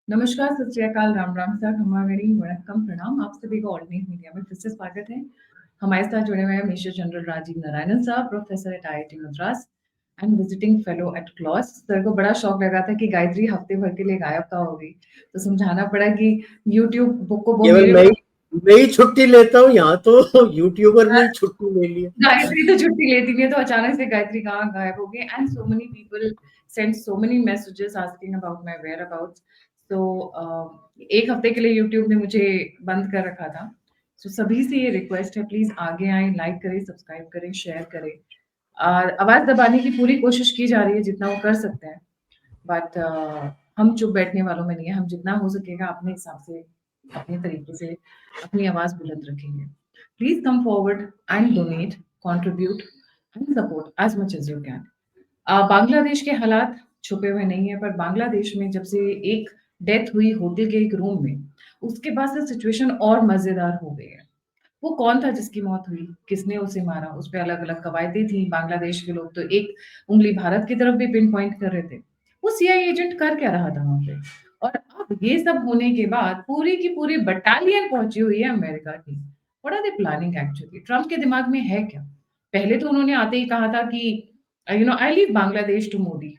नमस्कार, सत श्री अकाल, राम राम सर, खम्मागणी, वणक्कम, प्रणाम। आप सभी को ऑर्डिनेट मीडिया में फिर से स्वागत है। हमारे साथ जुड़े हुए हैं मेजर जनरल राजीव नारायणन साहब, professor at IIT Madras and visiting fellow at क्लॉस। सर को बड़ा शौक लगा था कि गायत्री हफ्ते भर के लिए गायब कहाँ हो गई, तो समझाना पड़ा कि यूट्यूब बुक को वो केवल मेरे मैं ही छुट्टी लेता हूँ, यहाँ तो यूट्यूबर ने छुट्टी ले ली है। गायत्री तो छुट्टी लेती नहीं है, तो अचानक से गायत्री कहाँ गायब हो गई। And so many people send so many messages asking about my whereabouts. तो एक हफ्ते के लिए यूट्यूब ने मुझे बंद कर रखा था। सो सभी से ये रिक्वेस्ट है, प्लीज आगे आए, लाइक करें, सब्सक्राइब करें, शेयर करें। और आवाज दबाने की पूरी कोशिश की जा रही है जितना वो कर सकते हैं, बट हम चुप बैठने वालों में नहीं है। हम जितना हो सकेगा अपने हिसाब से, अपने तरीके से अपनी आवाज बुलंद रखेंगे। Please come forward and donate, contribute and support as much as you can. Bangladesh के हालात छुपे हुए नहीं है, पर बांग्लादेश में जब से एक डेथ हुई होटल के एक रूम में, उसके बाद से सिचुएशन और मजेदार हो गई है। वो कौन था जिसकी मौत हुई, किसने उसे मारा, उस पे अलग अलग कवायदें थी। बांग्लादेश के लोग तो एक उंगली भारत की तरफ भी पिन पॉइंट कर रहे थे। वो सीआईए एजेंट कर क्या रहा था वहां पे? और अब ये सब होने के बाद पूरी की पूरी बटालियन पहुंची हुई है अमेरिका की। What are they planning actually? Trump के दिमाग में है क्या? पहले तो उन्होंने आते ही कहा था कि I leave Bangladesh to Modi,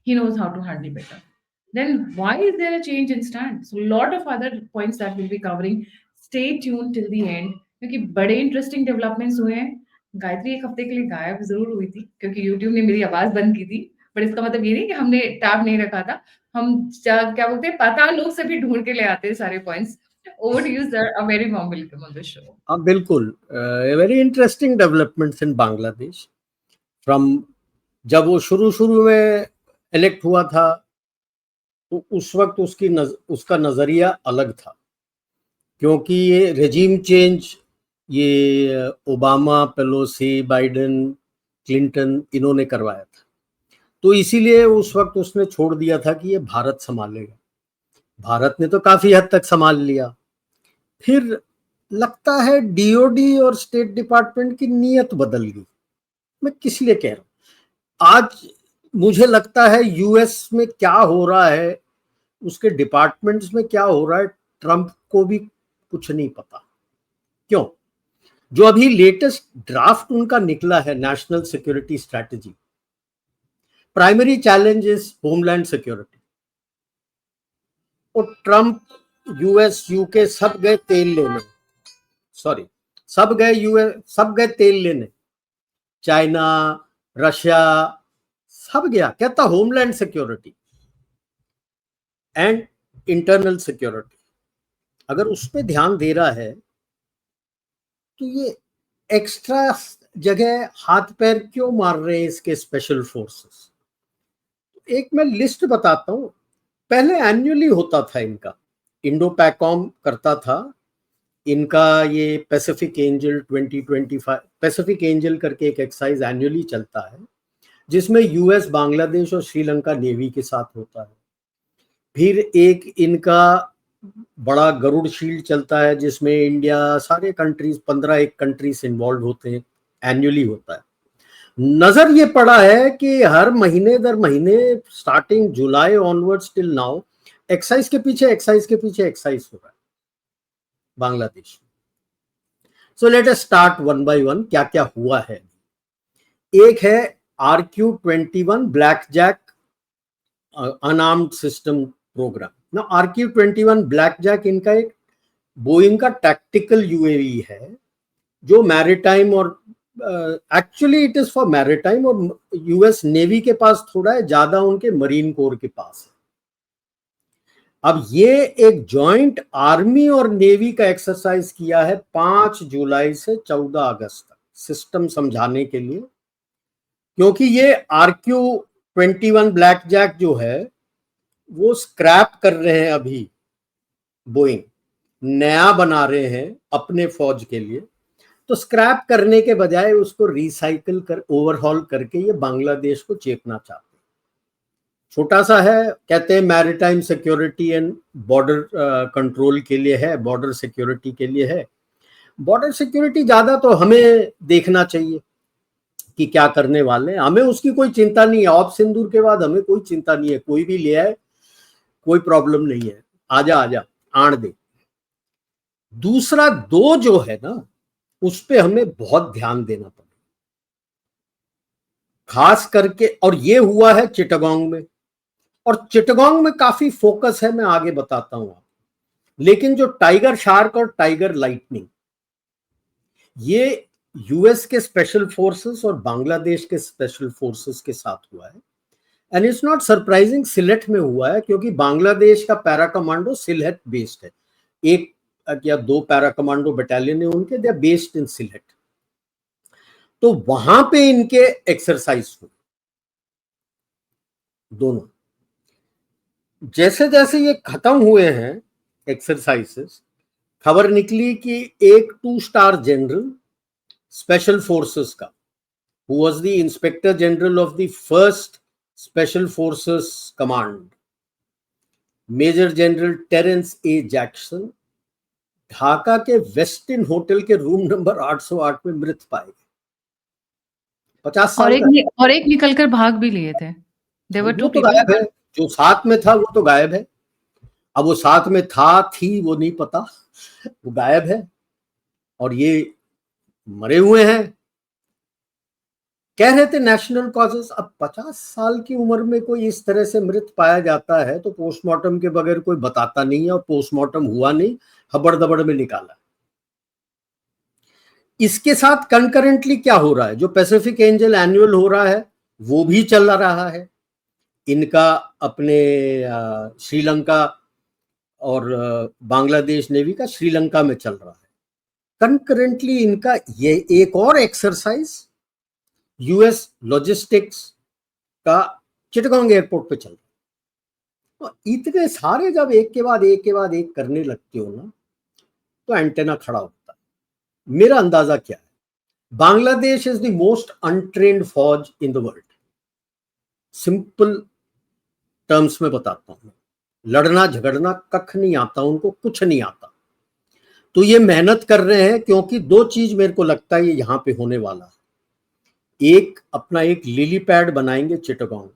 he knows how to handle better. Then why is there a change in stand? So lot of other points that we'll be covering. Stay tuned till the end, क्योंकि बड़े interesting developments हुए हैं। गायत्री एक हफ्ते के लिए गायब जरूर हुई थी क्योंकि यूट्यूब ने मेरी आवाज बंद की थी, बट इसका मतलब ये नहीं कि हमने टैब नहीं रखा था। हम क्या बोलते हैं, पाताल लोक से भी ढूंढ के ले आते हैं सारे points. Over to you sir, a very warm welcome on the show. हाँ बिल्कुल, very interesting developments in Bangladesh from जब वो शुरू में इलेक्ट हुआ था, तो उस वक्त उसका नजरिया अलग था, क्योंकि ये रेजिम चेंज, ये ओबामा, पेलोसी, बाइडेन, क्लिंटन, इन्होंने करवाया था। तो इसीलिए उस वक्त उसने छोड़ दिया था कि ये भारत संभालेगा। भारत ने तो काफी हद तक संभाल लिया। फिर लगता है डीओडी और स्टेट डिपार्टमेंट की नीयत बदल गई। मैं किस लिए कह रहा हूं, आज मुझे लगता है यूएस में क्या हो रहा है, उसके डिपार्टमेंट्स में क्या हो रहा है, ट्रंप को भी कुछ नहीं पता। क्यों? जो अभी लेटेस्ट ड्राफ्ट उनका निकला है, national security strategy, primary challenge is homeland security. और ट्रंप, यूएस, यूके सब गए तेल लेने, सॉरी, सब गए यूएस, सब गए तेल लेने, चाइना, रशिया, सब गया। कहता homeland security and internal security. अगर उस पर ध्यान दे रहा है तो ये एक्स्ट्रा जगह हाथ पैर क्यों मार रहे हैं इसके स्पेशल फोर्सेस? एक मैं लिस्ट बताता हूं। पहले एनुअली होता था इनका, इंडो पैकॉम करता था इनका, ये पैसिफिक एंजल 2025, पैसिफिक एंजल करके एक एक्सरसाइज एनुअली चलता है, जिसमें यूएस, बांग्लादेश और श्रीलंका नेवी के साथ होता है। फिर एक इनका बड़ा गरुड़ शील्ड चलता है, जिसमें इंडिया, सारे कंट्रीज, 15 एक कंट्रीज इन्वॉल्व होते हैं, एनुअली होता है। नजर ये पड़ा है कि हर महीने दर महीने starting July onwards till now exercise के पीछे एक्साइज हो रहा है Bangladesh. So let us start one by one, क्या क्या हुआ है। एक है RQ-21 black jack unarmed system program. ना RQ-21 ब्लैक जैक इनका एक बोइंग का टैक्टिकल यूएवी है, जो मैरीटाइम और actually it is for maritime, और यूएस नेवी के पास थोड़ा है ज्यादा, उनके मरीन कोर के पास है। अब ये एक जॉइंट आर्मी और नेवी का एक्सरसाइज किया है 5 जुलाई से 14 अगस्त तक, सिस्टम समझाने के लिए। क्योंकि ये RQ-21 ब्लैक जैक जो है वो स्क्रैप कर रहे हैं अभी, बोइंग नया बना रहे हैं अपने फौज के लिए। तो स्क्रैप करने के बजाय उसको रिसाइकिल कर, ओवरहॉल करके ये बांग्लादेश को चेपना चाहते हैं। छोटा सा है, कहते हैं maritime security and border control के लिए है, बॉर्डर सिक्योरिटी के लिए है। बॉर्डर सिक्योरिटी ज्यादा तो हमें देखना चाहिए कि क्या करने वाले हैं, हमें उसकी कोई चिंता नहीं है। ऑप सिंदूर के बाद हमें कोई चिंता नहीं है, कोई भी ले आए कोई प्रॉब्लम नहीं है। आजा आजा आण दे। दूसरा दो जो है ना, उस पे हमें बहुत ध्यान देना पड़ेगा, खास करके। और ये हुआ है चिटागोंग में, और चिटागोंग में काफी फोकस है, मैं आगे बताता हूं आपको। लेकिन जो टाइगर शार्क और टाइगर लाइटनिंग, ये यूएस के स्पेशल फोर्सेस और बांग्लादेश के स्पेशल फोर्सेस के साथ हुआ है। And it's not surprising Sylhet में हुआ है, क्योंकि बांग्लादेश का पैरा कमांडो सिलेट बेस्ड है। एक या दो पैरा कमांडो बटालियन है उनके, they are based in Sylhet. तो वहां पे इनके एक्सरसाइज हुए दोनों। जैसे जैसे ये खत्म हुए हैं एक्सरसाइजेस, खबर निकली कि एक 2 स्टार जनरल स्पेशल फोर्सेस का, who was the inspector general of the first special forces command, major general Terrence A Jackson, Dhaka के वेस्टिन होटल के रूम नंबर 808 में मृत पाए गए। 50 साल का। और एक निकल कर भाग भी लिए थे। There were वो 2 तो people. गायब है, जो साथ में था वो तो गायब है। अब वो साथ में था थी वो नहीं पता, वो गायब है। और ये मरे हुए हैं। कह रहे थे नेशनल कॉजेस। अब 50 साल की उम्र में कोई इस तरह से मृत पाया जाता है तो पोस्टमार्टम के बगैर कोई बताता नहीं है, और पोस्टमार्टम हुआ नहीं, हबड़ दबड़ में निकाला। इसके साथ कंकरेंटली क्या हो रहा है, जो पैसिफिक एंजल एनुअल हो रहा है वो भी चल रहा है इनका, अपने श्रीलंका और बांग्लादेश नेवी का श्रीलंका में चल रहा है। कंकरेंटली इनका ये एक और एक्सरसाइज यूएस लॉजिस्टिक्स का चिटगांग एयरपोर्ट पे चल रहा है। तो इतने सारे जब एक के बाद एक करने लगते हो ना, तो एंटेना खड़ा होता है। मेरा अंदाजा क्या है, Bangladesh is the most untrained फौज in the world. Simple terms में बताता हूं, लड़ना झगड़ना कख नहीं आता उनको, कुछ नहीं आता। तो ये मेहनत कर रहे हैं, क्योंकि दो चीज मेरे को लगता है ये यहां पे होने वाला है। एक, अपना एक लिली पैड बनाएंगे चिटगांव,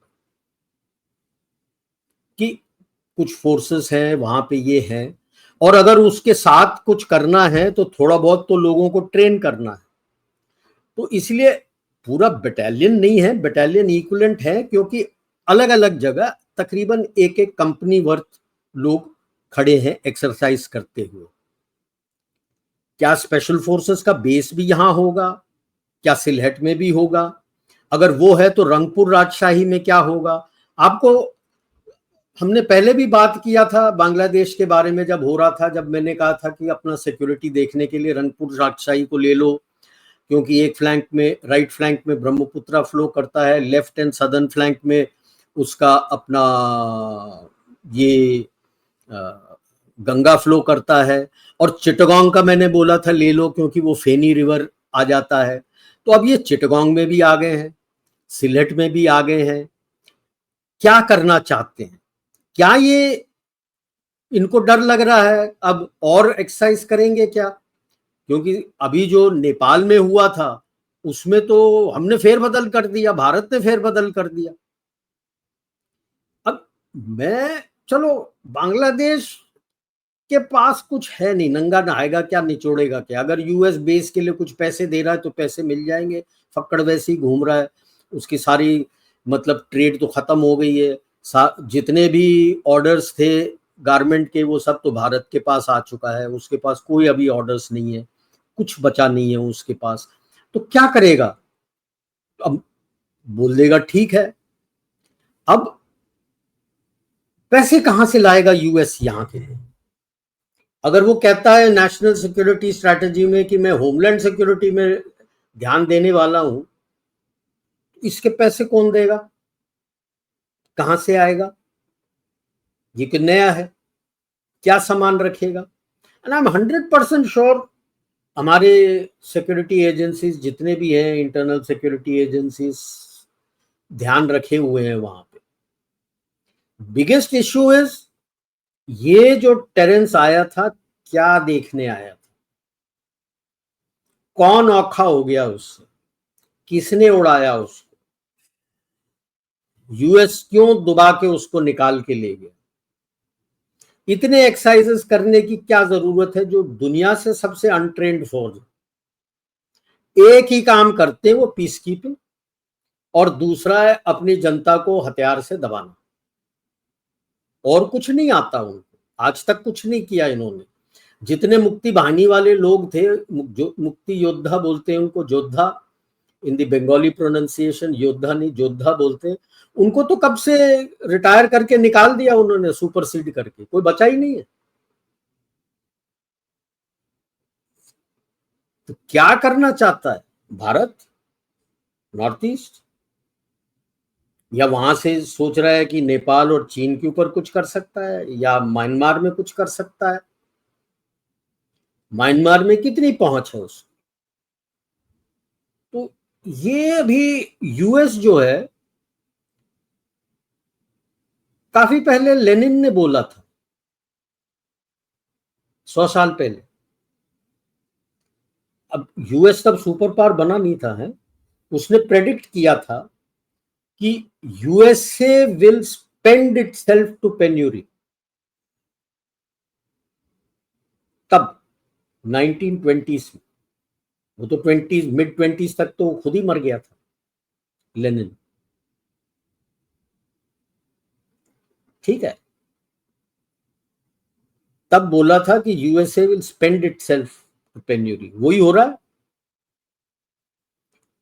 कि कुछ फोर्सेस हैं वहां पे ये हैं, और अगर उसके साथ कुछ करना है तो थोड़ा बहुत तो लोगों को ट्रेन करना है। तो इसलिए पूरा बटालियन नहीं है, बटालियन इक्विवेलेंट है, क्योंकि अलग अलग जगह तकरीबन एक एक कंपनी वर्थ लोग खड़े हैं एक्सरसाइज करते हुए। क्या स्पेशल फोर्सेस का बेस भी यहां होगा? क्या सिलहट में भी होगा? अगर वो है तो रंगपुर राजशाही में क्या होगा? आपको हमने पहले भी बात किया था बांग्लादेश के बारे में, जब हो रहा था, जब मैंने कहा था कि अपना सिक्योरिटी देखने के लिए रंगपुर राजशाही को ले लो, क्योंकि एक फ्लैंक में, राइट फ्लैंक में ब्रह्मपुत्रा फ्लो करता है, लेफ्ट एंड सदर्न फ्लैंक में उसका अपना ये गंगा फ्लो करता है। और चिटगांग का मैंने बोला था ले लो, क्योंकि वो फेनी रिवर आ जाता है। तो अब ये चिटगांग में भी आ गए हैं, सिलहट में भी आ गए हैं। क्या करना चाहते हैं? क्या ये इनको डर लग रहा है अब और एक्सरसाइज करेंगे क्या? क्योंकि अभी जो नेपाल में हुआ था उसमें तो हमने फेरबदल कर दिया, भारत ने फेरबदल कर दिया। अब मैं, चलो बांग्लादेश के पास कुछ है नहीं, नंगा नहाएगा क्या, निचोड़ेगा क्या? अगर यूएस बेस के लिए कुछ पैसे दे रहा है तो पैसे मिल जाएंगे। फक्कड़ वैसे ही घूम रहा है, उसकी सारी मतलब ट्रेड तो खत्म हो गई है। जितने भी ऑर्डर्स थे गारमेंट के वो सब तो भारत के पास आ चुका है, उसके पास कोई अभी ऑर्डर्स नहीं है, कुछ बचा नहीं है उसके पास। तो क्या करेगा? अब बोल देगा ठीक है। अब पैसे कहां से लाएगा यूएस यहां के लिए? अगर वो कहता है नेशनल सिक्योरिटी स्ट्रैटेजी में कि मैं होमलैंड सिक्योरिटी में ध्यान देने वाला हूं, इसके पैसे कौन देगा? कहां से आएगा? ये कि नया है, क्या सामान रखेगा? एंड आई एम 100% श्योर हमारे सिक्योरिटी एजेंसीज जितने भी हैं, इंटरनल सिक्योरिटी एजेंसीज ध्यान रखे हुए हैं वहां पे। बिगेस्ट इश्यू इज ये जो टेरेंस आया था, क्या देखने आया था? कौन औखा हो गया उससे? किसने उड़ाया उसको? यूएस क्यों दुबा के उसको निकाल के ले गया? इतने एक्सरसाइजेस करने की क्या जरूरत है, जो दुनिया से सबसे अनट्रेंड फौज एक ही काम करते हैं, वो पीस कीपिंग, और दूसरा है अपनी जनता को हथियार से दबाना, और कुछ नहीं आता उनको, आज तक कुछ नहीं किया इन्होंने। जितने मुक्ति बाहिनी वाले लोग थे, जो मुक्ति योद्धा बोलते हैं उनको, योद्धा इन दी बंगाली प्रोनाउंसिएशन, योद्धा नहीं योद्धा बोलते हैं, उनको तो कब से रिटायर करके निकाल दिया उन्होंने, सुपरसीड करके, कोई बचा ही नहीं है। तो क्या करना चाहता है भारत, नॉर्थ ईस्ट, या वहां से सोच रहा है कि नेपाल और चीन के ऊपर कुछ कर सकता है, या म्यांमार में कुछ कर सकता है? म्यांमार में कितनी पहुंच है उसकी? तो ये भी यूएस जो है, काफी पहले लेनिन ने बोला था, 100 साल पहले। अब यूएस तब सुपर पावर बना नहीं था, है, उसने प्रेडिक्ट किया था कि USA will spend itself to penury. तब 1920s में, वो तो 20s मिड 20s तक तो खुद ही मर गया था लेनिन, ठीक है। तब बोला था कि USA will spend itself to penury, वही हो रहा है।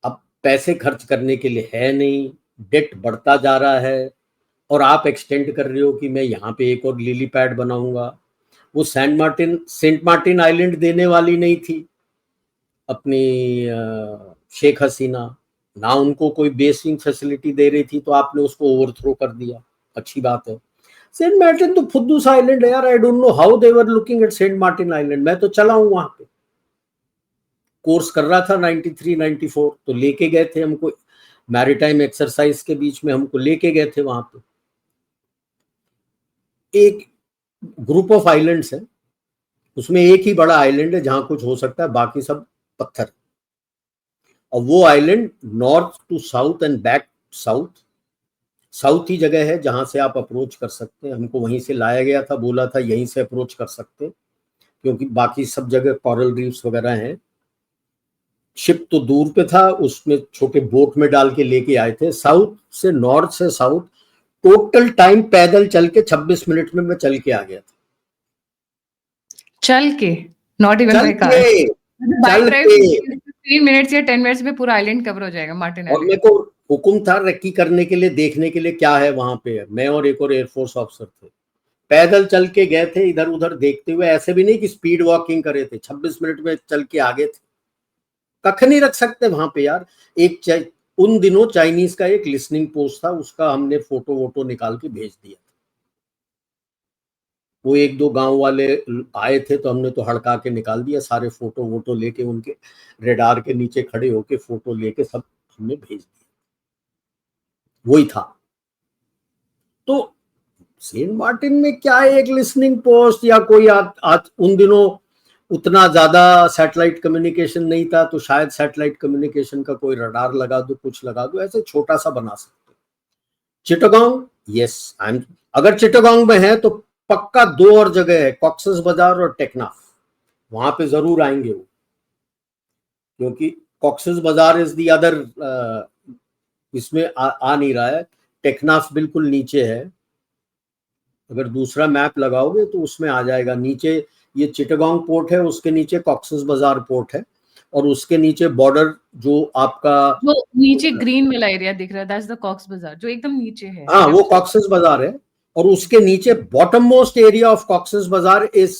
अब पैसे खर्च करने के लिए है नहीं, डेट बढ़ता जा रहा है, और आप एक्सटेंड कर रहे हो कि मैं यहाँ पे एक और लिली पैड बनाऊंगा। वो सेंट मार्टिन आइलैंड देने वाली नहीं थी अपनी शेख हसीना, ना उनको कोई बेसिंग फैसिलिटी दे रही थी, तो आपने उसको ओवरथ्रो कर दिया, अच्छी बात है। सेंट मार्टिन तो फुद्दू सा आइलैंड है यार, I don't know how they were looking at Saint Martin island. मैं तो चला हूं वहां पे, कोर्स कर रहा था 93 94, तो लेके गए थे हमको, मैरीटाइम एक्सरसाइज के बीच में हमको लेके गए थे वहां पे। एक ग्रुप ऑफ आइलैंड्स है, उसमें एक ही बड़ा आइलैंड है जहां कुछ हो सकता है, बाकी सब पत्थर। और वो island north to south and back south, south ही जगह है जहां से आप अप्रोच कर सकते हैं। हमको वहीं से लाया गया था, बोला था यहीं से अप्रोच कर सकते हैं, क्योंकि बाकी सब जगह कोरल रीफ्स वगैरह हैं। शिप तो दूर पे था, उसमें छोटे बोट में डाल के लेके आए थे। साउथ से नॉर्थ से साउथ टोटल टाइम पैदल चल के 26 मिनट में मैं चल के आ गया था। चल के, नॉट इवन चल बाय कार, के बाय चल ड्राइव के 3 मिनट्स या 10 मिनट्स में पूरा आइलैंड कवर हो जाएगा, मार्टिन और मेरे आइलैंड। को हुक्म था रेक्की करने के लिए, देखने के लिए क्या है वहां पे। मैं और एक और एयरफोर्स ऑफिसर थे, पैदल चल के गए थे, इधर उधर देखते हुए, ऐसे भी नहीं कि स्पीड वॉकिंग करे थे, 26 मिनट में चल के आगे थे। कख नहीं रख सकते वहां पे यार। उन दिनों चाइनीज का एक लिसनिंग पोस्ट था, उसका हमने फोटो वोटो निकाल के भेज दिया। वो एक दो गांव वाले आए थे, तो हमने तो हड़का के निकाल दिया सारे, फोटो वोटो लेके उनके रेडार के नीचे खड़े होके फोटो लेके सब हमने भेज दिया। वही था। तो सेंट मार्टिन में क्या है, एक लिसनिंग पोस्ट या कोई आज उन दिनों उतना ज्यादा सैटेलाइट कम्युनिकेशन नहीं था, तो शायद सैटेलाइट कम्युनिकेशन का कोई रडार लगा दो, कुछ लगा दो, ऐसे छोटा सा बना सकते। चिटागोंग, यस, अगर चिटागोंग में है तो पक्का दो और जगह है, कॉक्सेस बाजार और टेक्नाफ, वहां पे जरूर आएंगे वो, क्योंकि कॉक्सेस बाजार इज दी अदर, इसमें आ नहीं रहा है। टेक्नाफ बिल्कुल नीचे है, अगर दूसरा मैप लगाओगे तो उसमें आ जाएगा। नीचे ये चिटागोंग पोर्ट है, उसके नीचे कॉक्सेस बाजार पोर्ट है, और उसके नीचे बॉर्डर जो आपका, जो नीचे ग्रीन वाला एरिया दिख रहा है, दैट्स द कॉक्स बाजार, जो एकदम नीचे है। हाँ वो कॉक्सेस बाजार है, और उसके नीचे bottom most area of Cox's Bazar is,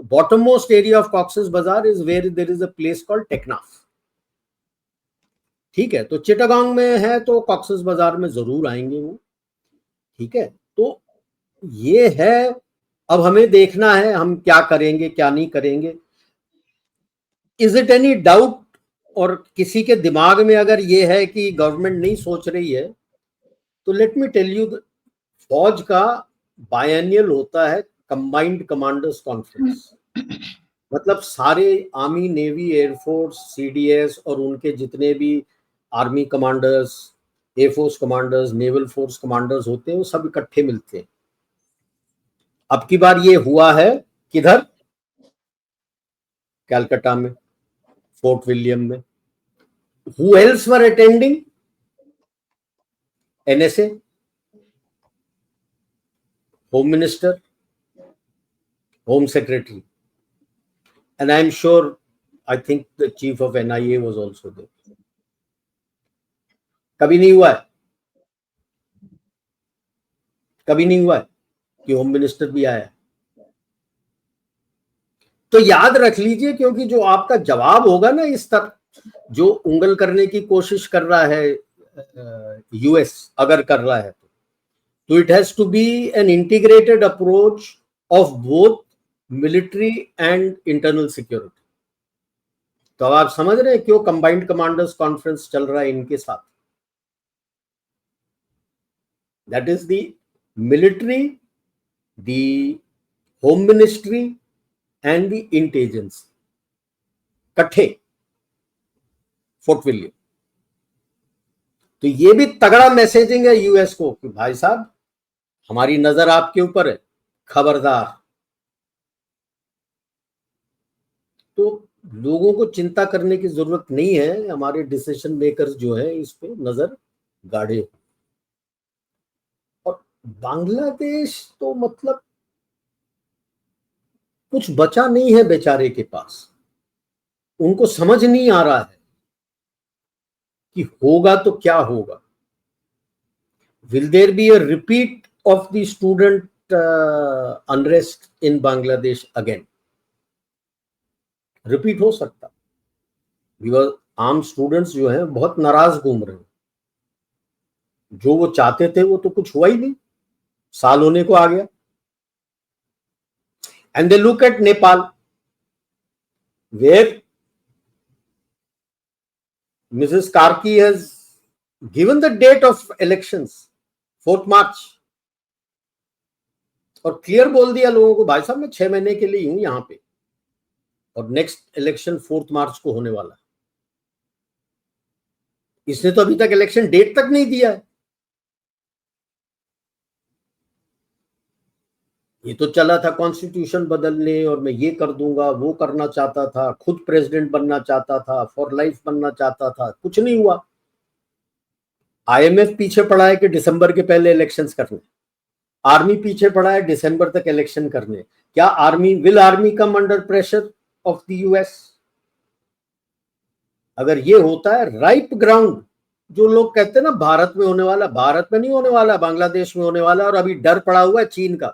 bottom most area of Cox's Bazar is where there is a place called Teknaf. ठीक है, तो चिटागोंग में है तो कॉक्सेस बाजार में जरूर आएंगे वो। ठीक है, तो ये है। अब हमें देखना है हम क्या करेंगे क्या नहीं करेंगे। इज इट एनी डाउट, और किसी के दिमाग में अगर ये है कि गवर्नमेंट नहीं सोच रही है, तो लेट मी टेल यू, फौज का बायनियल होता है कंबाइंड कमांडर्स कॉन्फ्रेंस, मतलब सारे आर्मी नेवी एयरफोर्स सीडीएस और उनके जितने भी army commanders, air force commanders, naval force commanders होते हैं, वो सब इकट्ठे मिलते हैं। अब की बार ये हुआ है किधर? कलकत्ता में, फोर्ट विलियम में। Who else were attending? NSA, Home Minister, Home Secretary, and I'm sure, I think the chief of NIA was also there. कभी नहीं हुआ है, कभी नहीं हुआ है कि होम मिनिस्टर भी आया। तो याद रख लीजिए, क्योंकि जो आपका जवाब होगा ना इस तरह जो उंगल करने की कोशिश कर रहा है यूएस, अगर कर रहा है तो it has to be an integrated approach of both military and internal security. तो अब आप समझ रहे हैं क्यों कंबाइंड कमांडर्स कॉन्फ्रेंस चल रहा है इनके साथ। That is the military, the home ministry and the intelligence इकट्ठे फोर्ट विलियम। तो ये भी तगड़ा मैसेजिंग है यूएस को कि भाई साहब हमारी नजर आपके ऊपर है, खबरदार। तो लोगों को चिंता करने की जरूरत नहीं है, हमारे डिसीजन मेकर्स जो है इस पे नजर गाड़े। और बांग्लादेश तो मतलब कुछ बचा नहीं है बेचारे के पास। उनको समझ नहीं आ रहा है कि होगा तो क्या होगा। Will there be a repeat of the student unrest in Bangladesh again? Repeat हो सकता, बिकॉज आम स्टूडेंट्स जो हैं बहुत नाराज घूम रहे हैं। जो वो चाहते थे वो तो कुछ हुआ ही नहीं, साल होने को आ गया। And they look at Nepal, where Mrs Karki has given the date of elections 4 March, और क्लियर बोल दिया लोगों को भाई साहब मैं 6 महीने के लिए हूं यहां पे, और नेक्स्ट इलेक्शन 4 मार्च को होने वाला है। इसने तो अभी तक इलेक्शन डेट तक नहीं दिया है। ये तो चला था कॉन्स्टिट्यूशन बदलने, और मैं ये कर दूंगा, वो करना चाहता था, खुद प्रेसिडेंट बनना चाहता था, फॉर लाइफ बनना चाहता था, कुछ नहीं हुआ। आईएमएफ पीछे पड़ा है कि दिसंबर के पहले इलेक्शंस करने, आर्मी पीछे पड़ा है दिसंबर तक इलेक्शन करने। क्या army come under pressure of the US? अगर ये होता है राइप ग्राउंड, जो लोग कहते हैं ना भारत में होने वाला, भारत में नहीं होने वाला, बांग्लादेश में होने वाला, और अभी डर पड़ा हुआ है चीन का,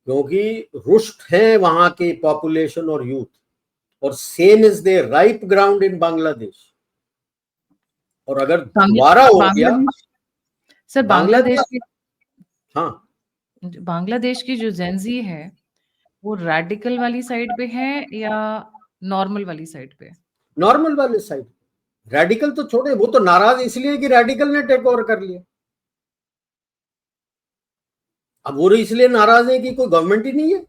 क्योंकि रुष्ट है वहां के पॉपुलेशन और यूथ, और same is they ripe ground in Bangladesh. और अगर दोबारा हो गया सर, बांग्लादेश की, हाँ, बांग्लादेश की जो जेंजी है वो रेडिकल वाली साइड पे है या नॉर्मल वाली साइड पे? नॉर्मल वाले साइड। रेडिकल तो छोड़े, वो तो नाराज इसलिए कि रेडिकल ने टेक ओवर कर लिया। अब वो इसलिए नाराज है कि कोई गवर्नमेंट ही नहीं है,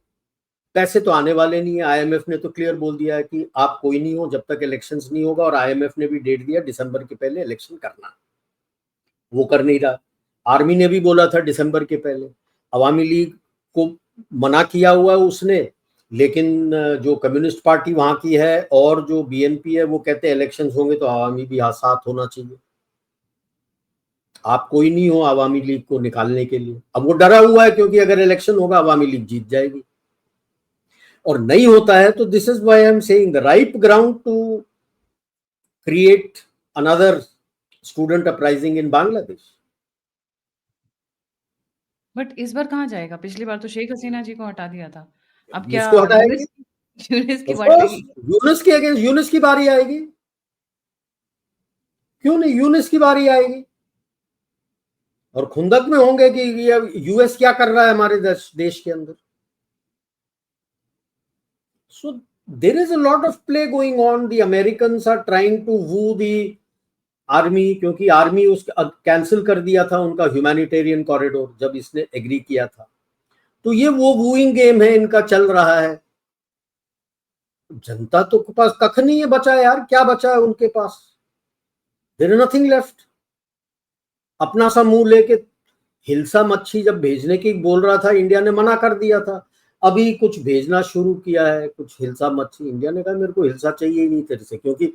पैसे तो आने वाले नहीं है। आईएमएफ ने तो क्लियर बोल दिया है कि आप कोई नहीं हो जब तक इलेक्शंस नहीं होगा, और आईएमएफ ने भी डेट दिया दिसंबर के पहले इलेक्शन करना, वो कर नहीं रहा। आर्मी ने भी बोला था दिसंबर के पहले, अवामी लीग को मना किया हुआ है उसने, लेकिन जो कम्युनिस्ट पार्टी वहां की है और जो बीएनपी है वो कहते हैं इलेक्शंस होंगे तो अवामी भी साथ होना चाहिए, आप कोई नहीं हो अवामी लीग को निकालने के लिए। अब वो डरा हुआ है क्योंकि अगर इलेक्शन होगा अवामी लीग जीत जाएगी, और नहीं होता है तो this is why I am saying the ripe ground to create another student uprising in Bangladesh. But इस बार कहाँ जाएगा? पिछली बार तो शेख हसीना जी को हटा दिया था, अब क्या किसको हटाएंगे? यूनिस की बात आएगी? यूनिस के अगेंस्ट यूनिस की बारी आएगी, क्यों नहीं, यूनिस की बारी आएगी। और खुंदक में होंगे कि यूएस क्या कर रहा है हमारे देश के अंदर। So there is a lot of play going on. The Americans are trying to woo the army, क्योंकि आर्मी उस कैंसिल कर दिया था उनका ह्यूमैनिटेरियन कॉरिडोर जब इसने एग्री किया था। तो ये वो वूइंग गेम है इनका चल रहा है। जनता तो के पास कख नहीं है बचा यार, क्या बचा है उनके पास? There is nothing left. अपना सा मुंह लेके हिल्सा मच्छी जब भेजने की बोल रहा था, इंडिया ने मना कर दिया था। अभी कुछ भेजना शुरू किया है, कुछ हिल्सा मच्छी। इंडिया ने कहा मेरे को हिल्सा चाहिए ही नहीं तेरे से, क्योंकि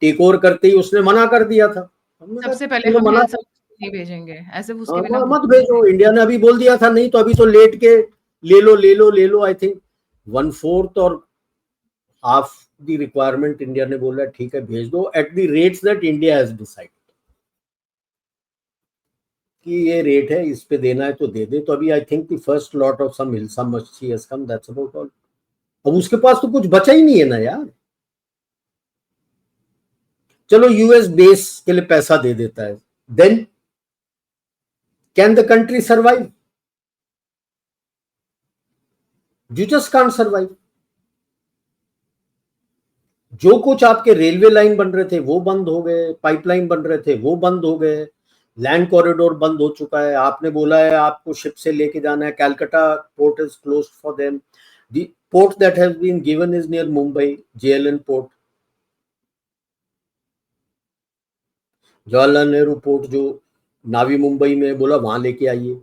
टेक ओवर करते ही उसने मना कर दिया था। हमने कहा सबसे पहले तूने हम मना हिल्सा कर, नहीं भेजेंगे, ऐसे उसके बिना मत भूख भेजो। नहीं। इंडिया ने अभी बोल दिया था, नहीं तो अभी तो लेट के ले लो ले लो ले लो। आई थिंक 1/4 और हाफ द रिक्वायरमेंट इंडिया ने बोला ठीक है भेज दो, at the rates that India has decide कि ये रेट है, इस पे देना है तो दे दे। तो अभी I think the first lot of some hilsa मच्छी has come, that's about all. अब उसके पास तो कुछ बचा ही नहीं है ना यार। चलो यूएस बेस के लिए पैसा दे देता है, then can the country survive? You just can't survive. जो कुछ आपके रेलवे लाइन बन रहे थे वो बंद हो गए, पाइपलाइन बन रहे थे वो बंद हो गए, लैंड कॉरिडोर बंद हो चुका है। आपने बोला है आपको शिप से लेके जाना है, Calcutta port is closed for them. The port that has been given is near Mumbai, JLN port, Jawaharlal Nehru port जो नावी मुंबई में, बोला वहां लेके आइए।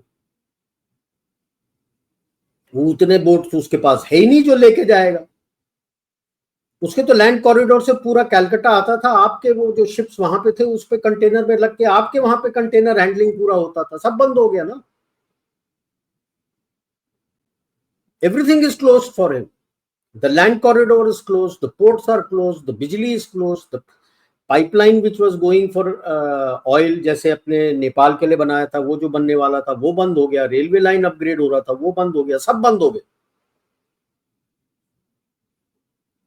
वो उतने बोट उसके पास है ही नहीं जो लेके जाएगा। उसके तो लैंड कॉरिडोर से पूरा कैलकाटा आता था, आपके वो जो शिप्स वहां पे थे उस पे कंटेनर में लग के आपके वहां पे कंटेनर हैंडलिंग पूरा होता था, सब बंद हो गया ना। Everything is closed for him. The land corridor is closed, the ports are closed, the bijli is closed, the pipeline which was going for oil, जैसे अपने नेपाल के लिए बनाया था वो जो बनने वाला था वो बंद हो गया, रेलवे लाइन अपग्रेड हो रहा था वो बंद हो गया, सब बंद हो गए।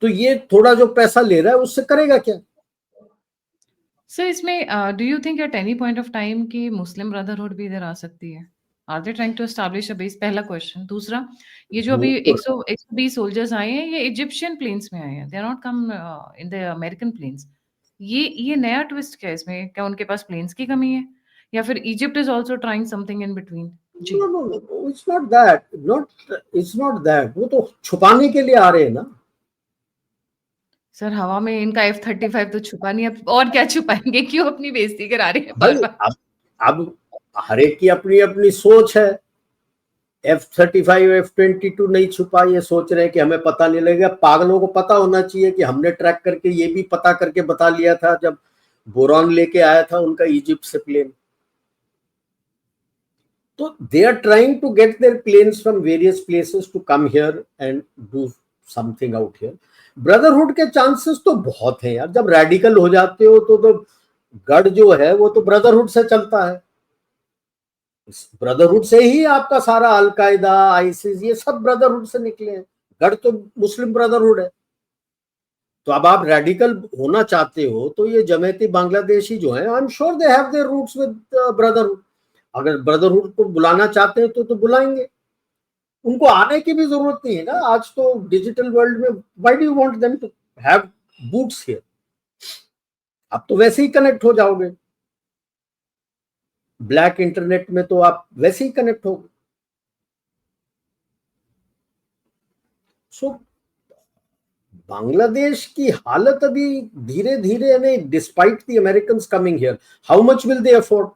तो ये थोड़ा जो पैसा ले रहा है उससे करेगा क्या? सर इसमें do you think at any point of time कि मुस्लिम ब्रदरहुड भी इधर आ सकती है? Are they trying to establish a base? पहला क्वेश्चन। दूसरा, ये जो अभी वो तो 120 सोल्जर्स आए हैं, ये इजिप्शियन प्लेन्स में आए हैं, they are not come in the American planes. ये नया ट्विस्ट क्या है इसमें? क्या उनके पास प्लेन्स की कमी है, या फिर Egypt is also trying something in between? जी। No no no, it's not that, it's not that. वो तो छुपाने के लिए आ रहे हैं ना। सर हवा में इनका F-35 तो छुपा नहीं, अब और क्या छुपाएंगे? क्यों अपनी बेइज्जती करा रहे हैं भाई बार-बार? अब हर एक की अपनी अपनी सोच है। F-35 F-22 नहीं छुपा, ये सोच रहे हैं कि हमें पता नहीं लगेगा। पागलों को पता होना चाहिए कि हमने ट्रैक करके ये भी पता करके बता लिया था जब बोरॉन लेके आया था उनका इजिप्ट से प्लेन। तो they are trying to get their planes from various places to come here and do something out here. Brotherhood के चांसेस तो बहुत हैं यार। जब रेडिकल हो जाते हो तो गढ़ जो है वो तो ब्रदरहुड से चलता है। ब्रदरहुड से ही आपका सारा अलकायदा, आईसिस, ये सब ब्रदरहुड से निकले हैं। गढ़ तो मुस्लिम ब्रदरहुड है। तो अब आप रेडिकल होना चाहते हो तो ये जमाती बांग्लादेशी जो है, I am sure they have their roots with Brotherhood. अगर ब्रदरहुड को बुलाना चाहते हैं तो बुलाएंगे। उनको आने की भी जरूरत नहीं है ना, आज तो डिजिटल वर्ल्ड में। Why do you want them to have boots here? आप तो वैसे ही कनेक्ट हो जाओगे, ब्लैक इंटरनेट में तो आप वैसे ही कनेक्ट हो। सो बांग्लादेश की हालत अभी धीरे धीरे, यानी despite the American coming here, how much will they afford?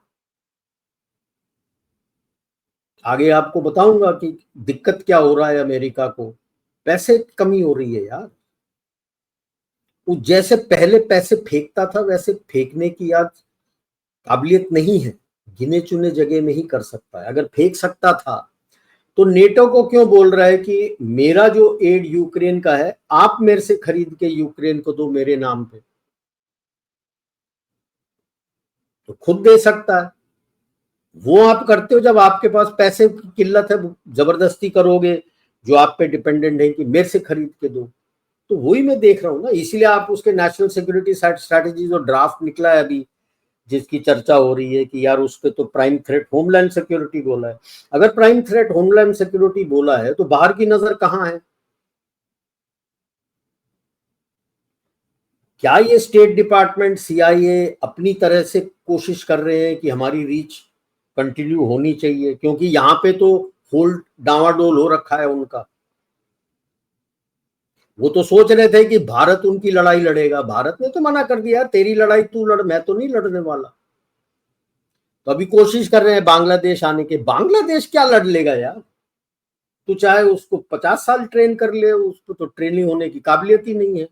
आगे आपको बताऊंगा कि दिक्कत क्या हो रहा है अमेरिका को। पैसे की कमी हो रही है यार। वो जैसे पहले पैसे फेंकता था वैसे फेंकने की आज काबिलियत नहीं है। गिने चुने जगह में ही कर सकता है। अगर फेंक सकता था तो नेटो को क्यों बोल रहा है कि मेरा जो एड यूक्रेन का है आप मेरे से खरीद के यूक्रेन को दो मेरे नाम पे? तो खुद दे सकता है। वो आप करते हो जब आपके पास पैसे की किल्लत है, जबरदस्ती करोगे जो आप पे डिपेंडेंट है कि मेरे से खरीद के दो। तो वही मैं देख रहा हूं ना, इसीलिए आप उसके नेशनल सिक्योरिटी स्ट्रैटेजी जो ड्राफ्ट निकला है अभी, जिसकी चर्चा हो रही है कि यार उस पे तो प्राइम थ्रेट होमलैंड सिक्योरिटी बोला है। अगर प्राइम थ्रेट होमलैंड सिक्योरिटी बोला है तो बाहर की नजर कहां है? क्या ये स्टेट डिपार्टमेंट, सीआईए अपनी तरह से कोशिश कर रहे हैं कि हमारी रीच कंटिन्यू होनी चाहिए? क्योंकि यहाँ पे तो होल्ड डावाडोल हो रखा है उनका। वो तो सोच रहे थे कि भारत उनकी लड़ाई लड़ेगा। भारत ने तो मना कर दिया, तेरी लड़ाई तू लड़, मैं तो नहीं लड़ने वाला। तो अभी कोशिश कर रहे हैं बांग्लादेश आने के। बांग्लादेश क्या लड़ लेगा यार, तू चाहे उसको 50 साल ट्रेन कर ले, उसको तो ट्रेनिंग होने की काबिलियत ही नहीं है।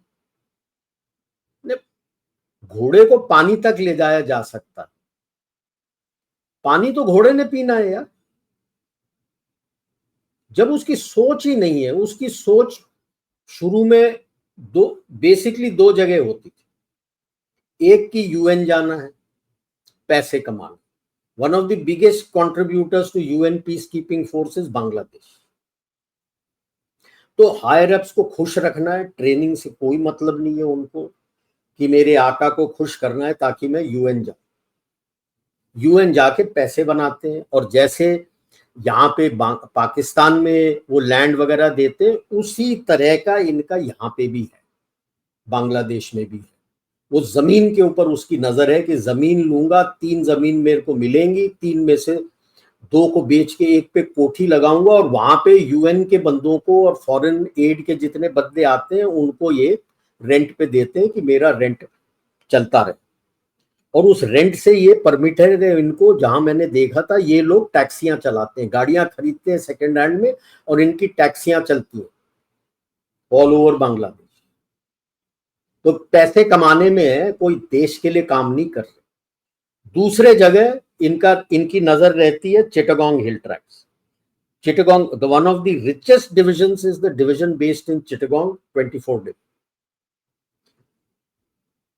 घोड़े को पानी तक ले जाया जा सकता, पानी तो घोड़े ने पीना है यार। जब उसकी सोच ही नहीं है, उसकी सोच शुरू में बेसिकली दो जगह होती थी। एक की यूएन जाना है, पैसे कमाना। One of the biggest contributors to UN peace keeping forces Bangladesh. तो हायर अप्स को खुश रखना है, ट्रेनिंग से कोई मतलब नहीं है उनको, कि मेरे आका को खुश करना है ताकि मैं यूएन जाऊं। यूएन जाके पैसे बनाते हैं, और जैसे यहाँ पे पाकिस्तान में वो लैंड वगैरह देते हैं, उसी तरह का इनका यहाँ पे भी है, बांग्लादेश में भी है। वो जमीन के ऊपर उसकी नजर है कि जमीन लूंगा, 3 जमीन मेरे को मिलेंगी, 3 में से 2 को बेच के एक पे कोठी लगाऊंगा, और वहां पे यूएन के बंदों को और फॉरेन एड के जितने बंदे आते हैं उनको ये रेंट पे देते हैं कि मेरा रेंट चलता रहे। और उस रेंट से ये परमिटेड है इनको। जहां मैंने देखा था, ये लोग टैक्सियां चलाते हैं, गाड़ियां खरीदते हैं सेकेंड हैंड में, और इनकी टैक्सियां चलती हैं ऑल ओवर बांग्लादेश। तो पैसे कमाने में है, कोई देश के लिए काम नहीं कर रहे। दूसरे जगह इनकी नजर रहती है Chittagong hill tracts. Chittagong, the one of the richest divisions is the division based in Chittagong 24 div.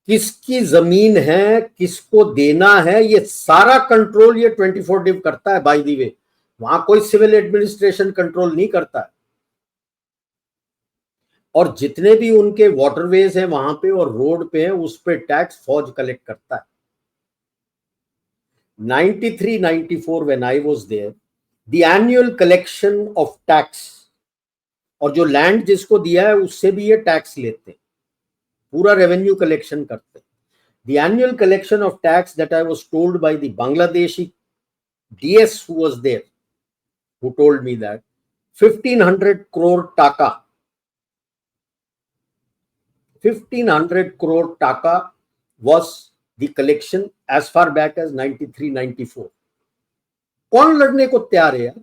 किसकी जमीन है, किसको देना है, ये सारा कंट्रोल ये 24 डिव करता है। बाय द वे, वहां कोई सिविल एडमिनिस्ट्रेशन कंट्रोल नहीं करता है। और जितने भी उनके वाटरवेज हैं वहां पे और रोड पे हैं, उस पे टैक्स फौज कलेक्ट करता है। 93-94 when I was there, the annual collection of tax, और जो लैंड जिसको दिया है उससे भी ये टैक्स लेते हैं, पूरा रेवेन्यू कलेक्शन करते हैं। The annual collection of tax that I was told by the Bangladeshi DS who was there, who told me that 1500 crore taka, 1500 crore taka was the collection as far back as 93-94। कौन लड़ने को तैयार है यार?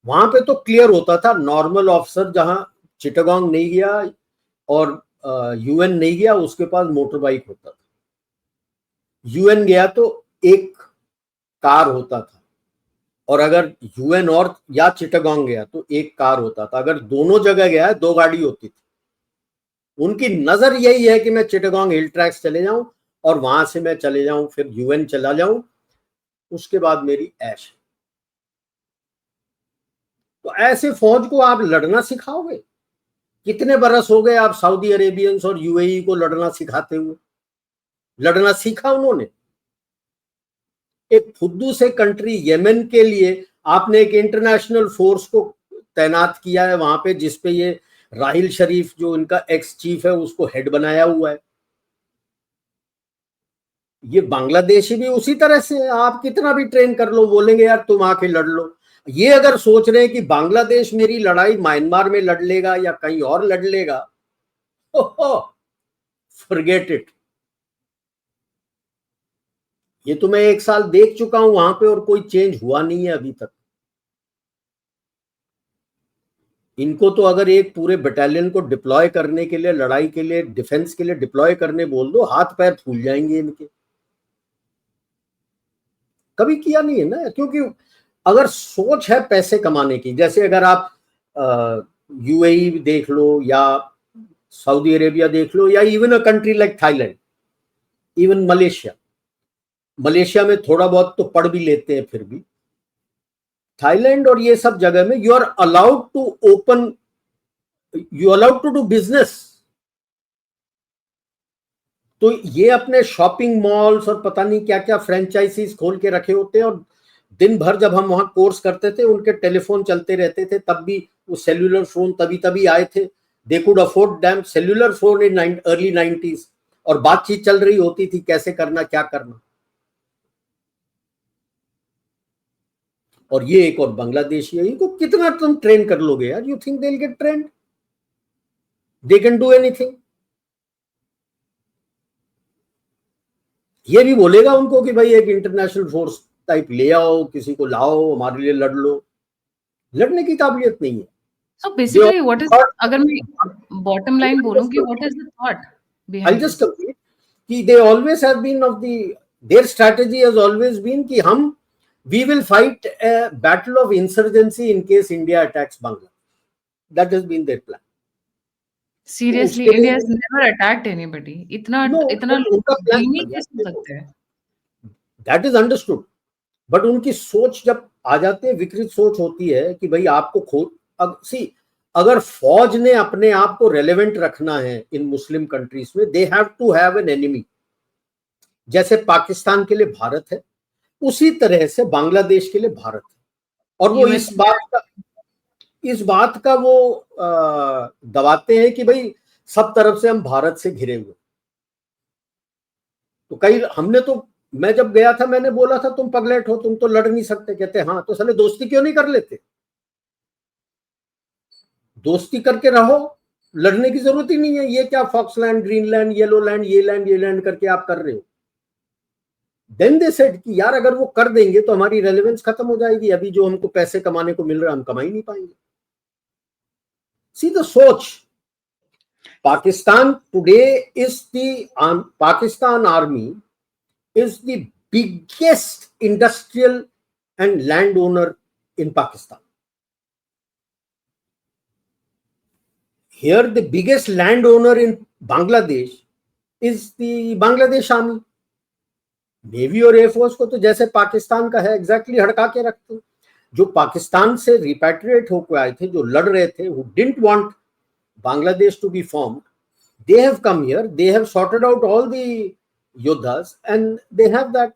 वहां पे तो clear होता था, नॉर्मल ऑफिसर जहां चिटागोंग नहीं गया और यूएन नहीं गया, उसके पास मोटर बाइक होता था। यूएन गया तो एक कार होता था, और अगर यूएन और या चिटागोंग गया तो एक कार होता था। अगर दोनों जगह गया है 2 गाड़ी होती थी। उनकी नजर यही है कि मैं चिटागोंग हिल ट्रैक्स चले जाऊं और वहां से मैं चले जाऊं, फिर यूएन चला जाऊं, उसके बाद मेरी ऐश है। तो ऐसे फौज को आप लड़ना सिखाओगे? कितने बरस हो गए आप सऊदी अरेबियंस और यूएई को लड़ना सिखाते हुए? लड़ना सीखा उन्होंने? एक फुद्दू से कंट्री यमन के लिए आपने एक इंटरनेशनल फोर्स को तैनात किया है वहां पे, जिसपे ये राहिल शरीफ जो इनका एक्स चीफ है उसको हेड बनाया हुआ है। ये बांग्लादेशी भी उसी तरह से, आप कितना भी ट्रेन कर लो, बोलेंगे यार तुम आके लड़ लो। ये अगर सोच रहे हैं कि बांग्लादेश मेरी लड़ाई म्यांमार में लड़ लेगा या कहीं और लड़ लेगा, फॉरगेट इट। ये तो मैं 1 साल देख चुका हूं वहां पे, और कोई चेंज हुआ नहीं है अभी तक। इनको तो अगर एक पूरे बटालियन को डिप्लॉय करने के लिए, लड़ाई के लिए, डिफेंस के लिए डिप्लॉय करने बोल दो, हाथ पैर फूल जाएंगे इनके। कभी किया नहीं है ना, क्योंकि अगर सोच है पैसे कमाने की, जैसे अगर आप यूएई देख लो या सऊदी अरेबिया देख लो, या even a country like Thailand, even Malaysia में थोड़ा बहुत तो पढ़ भी लेते हैं, फिर भी थाईलैंड और ये सब जगह में you are allowed to open, you allowed to do business. तो ये अपने शॉपिंग मॉल्स और पता नहीं क्या क्या फ्रेंचाइजीज खोल के रखे होते हैं, और दिन भर जब हम वहां कोर्स करते थे उनके टेलीफोन चलते रहते थे। तब भी वो सेल्यूलर फोन तभी आए थे। They could afford dam cellular phone in early 90s, और बातचीत चल रही होती थी कैसे करना, क्या करना। और ये एक और बांग्लादेशी है, इनको कितना तुम ट्रेन कर लोगे यार? You think they will get trained? They can do anything. ये भी बोलेगा उनको कि भाई एक इंटरनेशनल फोर्स टाइप ले आओ, किसी को लाओ, हमारे लिए लड़ लो। लड़ने की काबिलियत नहीं है। So basically, what is, अगर मैं bottom line बोलूं कि what is the thought I'll behind just this? complete कि they always have been of the, their strategy has always been कि हम we will fight a battle of insurgency in case India attacks Bangladesh. That has been their plan. Seriously, उसके India लिए has never attacked anybody. इतना no, इतना उनका plan धीमी था यार, कैसे हो सकते हैं? That is understood. बट उनकी सोच जब आ जाते हैं, विकृत सोच होती है कि भाई आपको खोद सी, अगर फौज ने अपने आप को रेलेवेंट रखना है इन मुस्लिम कंट्रीज में, they have to have an enemy. जैसे पाकिस्तान के लिए भारत है, उसी तरह से बांग्लादेश के लिए भारत है। और वो यूएस इस बात का वो दबाते हैं कि भाई सब तरफ से हम भारत से घिरे हुए। तो कई हमने तो, मैं जब गया था मैंने बोला था तुम पगलेट हो, तुम तो लड़ नहीं सकते। कहते हाँ, तो साले दोस्ती क्यों नहीं कर लेते? दोस्ती करके रहो, लड़ने की जरूरत ही नहीं है। ये क्या फॉक्सलैंड, ग्रीनलैंड, येलो लैंड, ये लैंड करके आप कर रहे हो? देन दे सेड कि यार अगर वो कर देंगे तो हमारी रेलेवेंस खत्म हो जाएगी, अभी जो हमको पैसे कमाने को मिल रहा है हम कमा ही नहीं पाएंगे। सी द सोच। Pakistan today is the Pakistan army is the biggest industrial and landowner in Pakistan. Here, the biggest landowner in Bangladesh is the Bangladesh Army. Navy और एयरफोर्स को तो जैसे पाकिस्तान का है एग्जैक्टली हड़का के रखते हैं। जो पाकिस्तान से रिपैट्रिएट होकर आए थे, जो लड़ रहे थे, who didn't want Bangladesh to be formed, they have come here, they have sorted out all the योद्धास and they have that.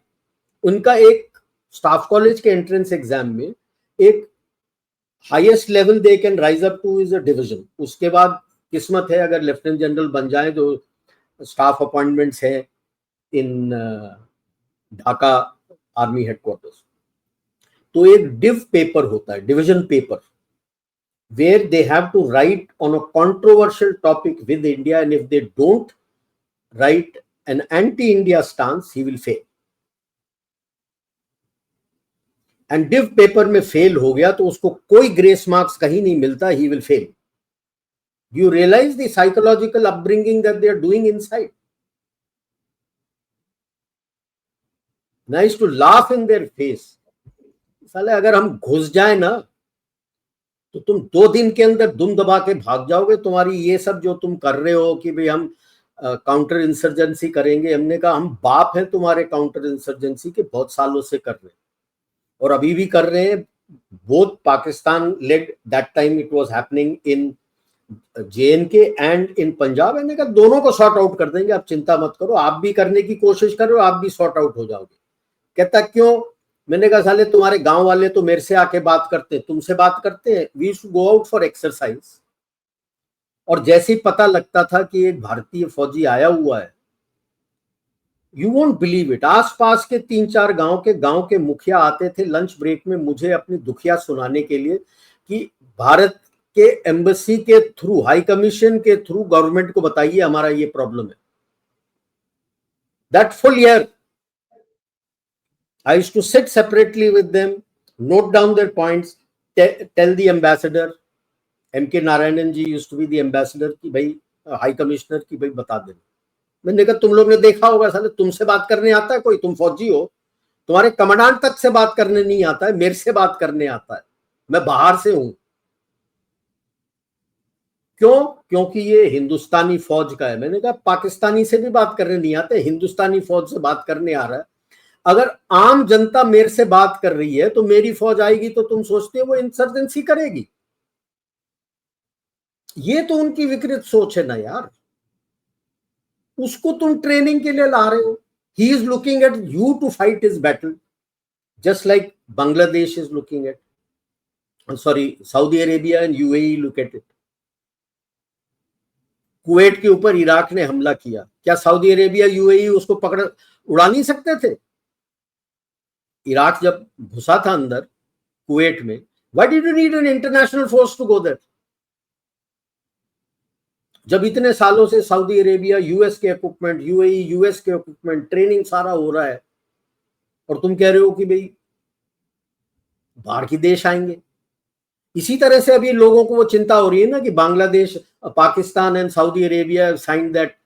उनका एक स्टाफ कॉलेज के एंट्रेंस एग्जाम में एक highest level they can rise up two is a division. उसके बाद किस्मत है अगर लेफ्टिनेंट जनरल बन जाए, जो स्टाफ अपॉइंटमेंट्स है इन ढाका आर्मी हेडक्वार्टर्स। तो एक डिव पेपर होता है, division paper, where they have to write on a controversial topic with India, and if they don't write an anti-India stance, he will fail. And div paper में fail हो गया तो उसको कोई ग्रेस मार्क्स कहीं नहीं मिलता, he will fail. You realise the psychological upbringing that they are doing inside. Nice to laugh in their face. साले अगर हम घुस जाए ना तो तुम 2 दिन के अंदर दुम दबा के भाग जाओगे। तुम्हारी ये सब जो तुम कर रहे हो कि भाई हम काउंटर इंसर्जेंसी करेंगे, हमने कहा हम बाप हैं तुम्हारे काउंटर इंसर्जेंसी के, बहुत सालों से कर रहे हैं और अभी भी कर रहे हैं। Both Pakistan led that time, it was happening in JNK and in Punjab. मैंने कहा दोनों को सॉर्ट आउट कर देंगे, आप चिंता मत करो, आप भी करने की कोशिश करो, आप भी सॉर्ट आउट हो जाओगे। कहता क्यों? मैंने कहा साले तुम्हारे गांव वाले तो मेरे से आके बात करते हैं, तुमसे बात करते हैं। We should go out for exercise. और जैसे ही पता लगता था कि एक भारतीय फौजी आया हुआ है, यू वोंट बिलीव इट, आसपास के 3-4 गांव के मुखिया आते थे लंच ब्रेक में मुझे अपनी दुखिया सुनाने के लिए कि भारत के एम्बेसी के थ्रू, हाई कमीशन के थ्रू गवर्नमेंट को बताइए हमारा ये प्रॉब्लम है। That full year I used to sit separately with them, note down their points, tell the ambassador, MK Narayanan ji used to be the ambassador, कि भाई high commissioner की भाई बता देना। मैंने कहा तुम लोग ने देखा होगा साले, तुमसे बात करने आता है कोई? तुम फौजी हो, तुम्हारे कमांडेंट तक से बात करने नहीं आता है, मेरे से बात करने आता है, मैं बाहर से हूं। क्यों? क्योंकि ये हिंदुस्तानी फौज का है। मैंने कहा पाकिस्तानी से भी बात करने नहीं आते, हिंदुस्तानी फौज से बात करने आ रहा है। अगर आम जनता मेरे से बात कर रही है तो मेरी फौज आएगी तो तुम सोचते हो वो इंसर्जेंसी करेगी? ये तो उनकी विकृत सोच है ना यार। उसको तुम ट्रेनिंग के लिए ला रहे हो। He is looking at you to fight his battle, just like Bangladesh is looking at, sorry, Saudi Arabia and UAE look at it. Kuwait के ऊपर इराक ने हमला किया, क्या सऊदी अरेबिया UAE उसको पकड़ उड़ा नहीं सकते थे? इराक जब घुसा था अंदर कुवैत में, why did you need an international force to go there? जब इतने सालों से सऊदी अरेबिया यूएस के इक्विपमेंट, यूएई यूएस के इक्विपमेंट, ट्रेनिंग सारा हो रहा है, और तुम कह रहे हो कि भाई बाहर के देश आएंगे। इसी तरह से अभी लोगों को वो चिंता हो रही है ना कि Bangladesh, Pakistan and Saudi Arabia sign that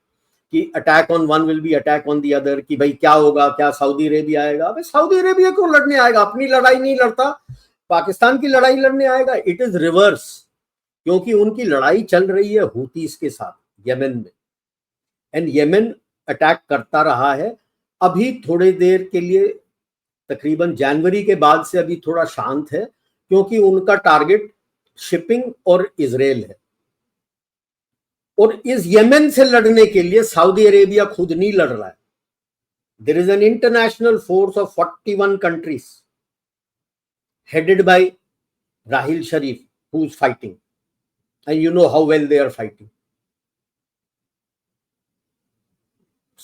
कि attack on one will be attack on the other, कि भाई क्या होगा, क्या सऊदी अरेबिया आएगा? भाई सऊदी अरेबिया क्यों लड़ने आएगा? अपनी लड़ाई नहीं लड़ता, पाकिस्तान की लड़ाई लड़ने आएगा? इट इज रिवर्स, क्योंकि उनकी लड़ाई चल रही है हूतीस के साथ यमन में, एंड यमन अटैक करता रहा है। अभी थोड़ी देर के लिए, तकरीबन जनवरी के बाद से अभी थोड़ा शांत है, क्योंकि उनका टारगेट शिपिंग और इजराइल है। और इस यमन से लड़ने के लिए सऊदी अरेबिया खुद नहीं लड़ रहा है। There is an international force of 41 countries headed by Rahil Sharif, who's fighting, and you know how well they are fighting.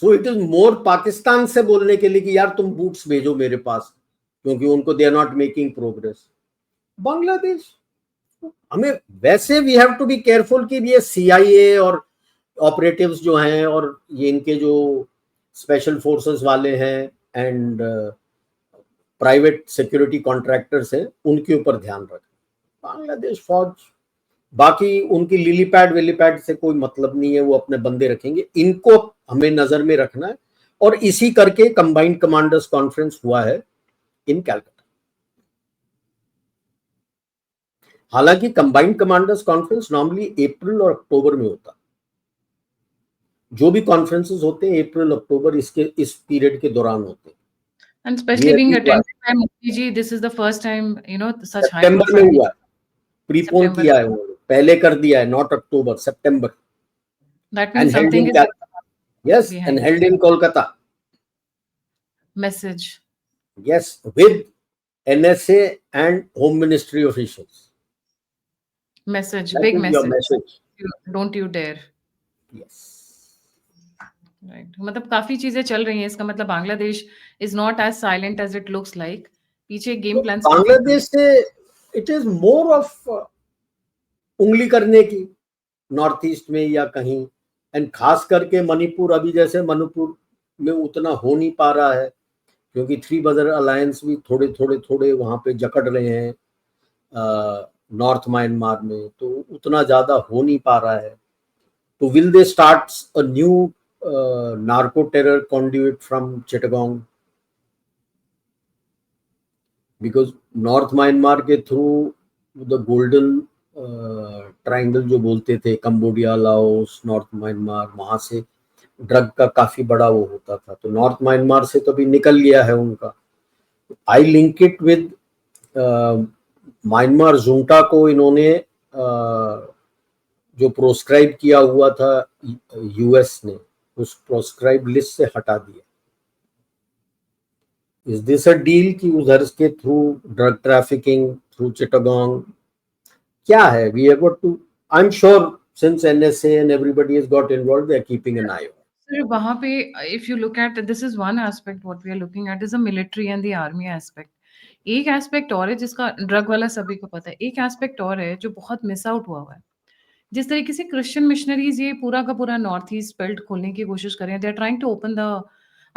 So it is more Pakistan से बोलने के लिए कि यार तुम बूट्स भेजो मेरे पास, क्योंकि उनको they are not making progress. Bangladesh, हमें वैसे we have to be careful कि ये सीआईए और ऑपरेटिव्स जो हैं, और ये इनके जो स्पेशल फोर्सेस वाले हैं एंड प्राइवेट सिक्योरिटी कॉन्ट्रैक्टर्स हैं, उनके ऊपर ध्यान रखें। बांग्लादेश फौज, बाकी उनकी लिलीपैड विलीपैड से कोई मतलब नहीं है, वो अपने बंदे रखेंगे, इनको हमें नजर में रखना है। और इसी करके कंबाइंड कमांडर्स कॉन्फ्रेंस हुआ है इन कैलकाटा। हालांकि कंबाइंड कमांडर्स कॉन्फ्रेंस नॉर्मली अप्रैल और अक्टूबर में होता, जो भी कॉन्फ्रेंसेस होते हैं अप्रैल अक्टूबर इस पीरियड के दौरान होते हैं। And especially being attended by Modi ji, this is the first time, such high सितंबर में हुआ है, प्रीपोन September. किया है उन्होंने, पहले कर दिया है, not October, September. That means something is yes, behind and held in Kolkata. message. Yes, with NSA and Home Ministry officials. Message, That big is your message. message. Don't you dare. Yes. Right. मतलब काफी चीजें चल रही हैं, इसका मतलब Bangladesh is not as silent as it looks like. पीछे game plans Bangladesh से इट इज मोर ऑफ उंगली करने की नॉर्थ ईस्ट में या कहीं, एंड खास करके मणिपुर। अभी जैसे मणिपुर में उतना हो नहीं पा रहा है, क्योंकि थ्री ब्रदर अलायंस भी थोड़े वहां पे जकड़ रहे हैं नॉर्थ म्यांमार में, तो उतना ज्यादा हो नहीं पा रहा है। तो will they start a new narco terror conduit from Chittagong, because north Myanmar के थ्रू द गोल्डन ट्रायंगल जो बोलते थे, कंबोडिया, लाओस, नॉर्थ म्यांमार, वहां से ड्रग का काफी बड़ा वो होता था। तो नॉर्थ म्यांमार से तो अभी निकल गया है उनका। I link it with Myanmar junta को इन्होंने जो प्रोस्क्राइब किया हुआ था यूएस ने, उस प्रोस्क्राइब लिस्ट से हटा दिया। इज दिस अ डील कि उधर के through drug trafficking through Chittagong क्या है? We have got to, I am sure since NSA and everybody has got involved, they are keeping an eye on. Sir, वहाँ पे if you look at, this is one aspect what we are looking at is the military and the army aspect. एक aspect और है जिसका drug वाला सभी को पता है, एक एस्पेक्ट और है जो बहुत मिस आउट हुआ है। जिस तरीके से क्रिश्चियन मिशनरीज ये पूरा का पूरा नॉर्थ ईस्ट बेल्ट खोलने की कोशिश कर रहे हैं, they are trying to open the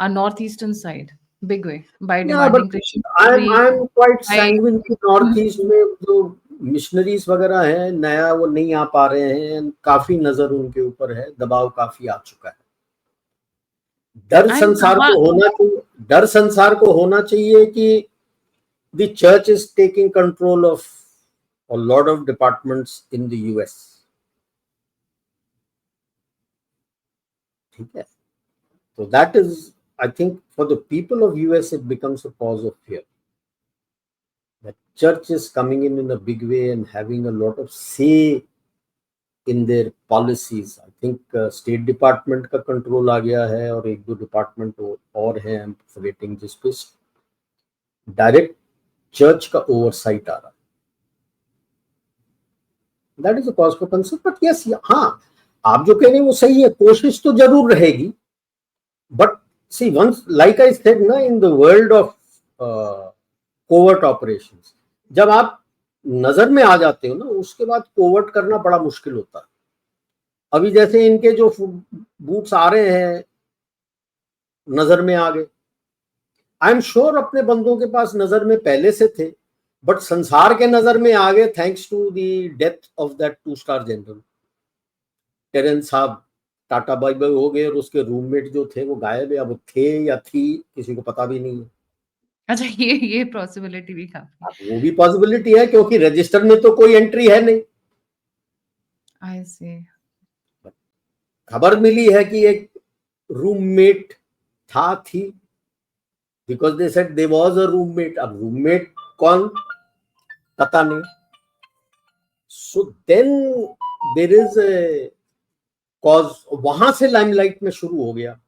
north eastern side big way by demanding Christian. I'm quite sanguine कि नॉर्थ ईस्ट में जो मिशनरीज वगैरह हैं नया वो नहीं आ पा रहे हैं, काफी नजर उनके ऊपर है, दबाव काफी आ चुका है। डर संसार को होना चाहिए कि the church is taking control of a lot of departments in the US. ठीक है, so that is, I think for the people of US it becomes a cause of fear. The church is coming in a big way and having a lot of say in their policies. I think State Department का control आ गया है, और एक दो department और हैं, I'm forgetting, जिस पे डायरेक्ट चर्च का ओवरसाइट आ रहा है। That is a cause for concern. But yes, हाँ, आप जो कह रहे हैं वो सही है, कोशिश तो जरूर रहेगी। But see once, like I said ना, in the world of covert operations, जब आप नजर में आ जाते हो ना, उसके बाद कोवर्ट करना बड़ा मुश्किल होता है। अभी जैसे इनके जो बूट्स आ रहे हैं नजर में आ गए, आई एम श्योर अपने बंदों के पास नजर में पहले से थे, बट संसार के नजर में आ गए thanks to the death of that 2 star general Terence साहब। टाटा बाई बाई हो गए और उसके रूममेट जो थे वो गायब है, अब थे या थी किसी को पता भी नहीं है। अच्छा, ये पॉसिबिलिटी भी काफी। अब वो भी पॉसिबिलिटी है क्योंकि रजिस्टर में तो कोई एंट्री है नहीं। आई सी। खबर मिली है कि एक रूममेट था, थी, because they said they was a roommate. अब रूममेट कौन पता नहीं। So then there is a cause, वहां से लाइमलाइट में शुरू हो गया।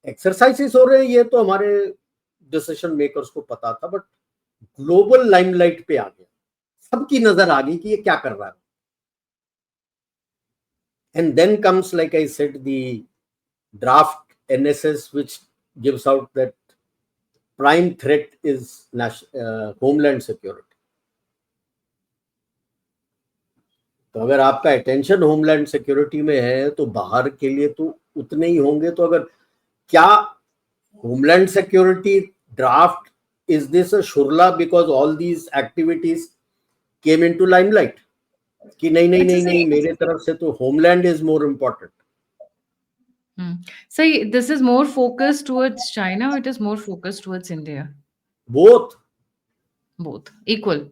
एक्सरसाइजेस हो रहे, ये तो हमारे डिसीजन मेकर्स को पता था, बट ग्लोबल लाइमलाइट पे आ गया, सबकी नजर आ गई कि ये क्या कर रहा है। And then comes, like I said, the draft NSS which gives out that prime threat is homeland security. तो अगर आपका अटेंशन होमलैंड सिक्योरिटी में है तो बाहर के लिए तो उतने ही होंगे। तो अगर क्या homeland security draft, is this a surely because all these activities came into limelight कि नहीं नहीं नहीं नहीं, मेरे तरफ से तो homeland is more important. So this is more focused towards China, or it is more focused towards India? Both. Both equal.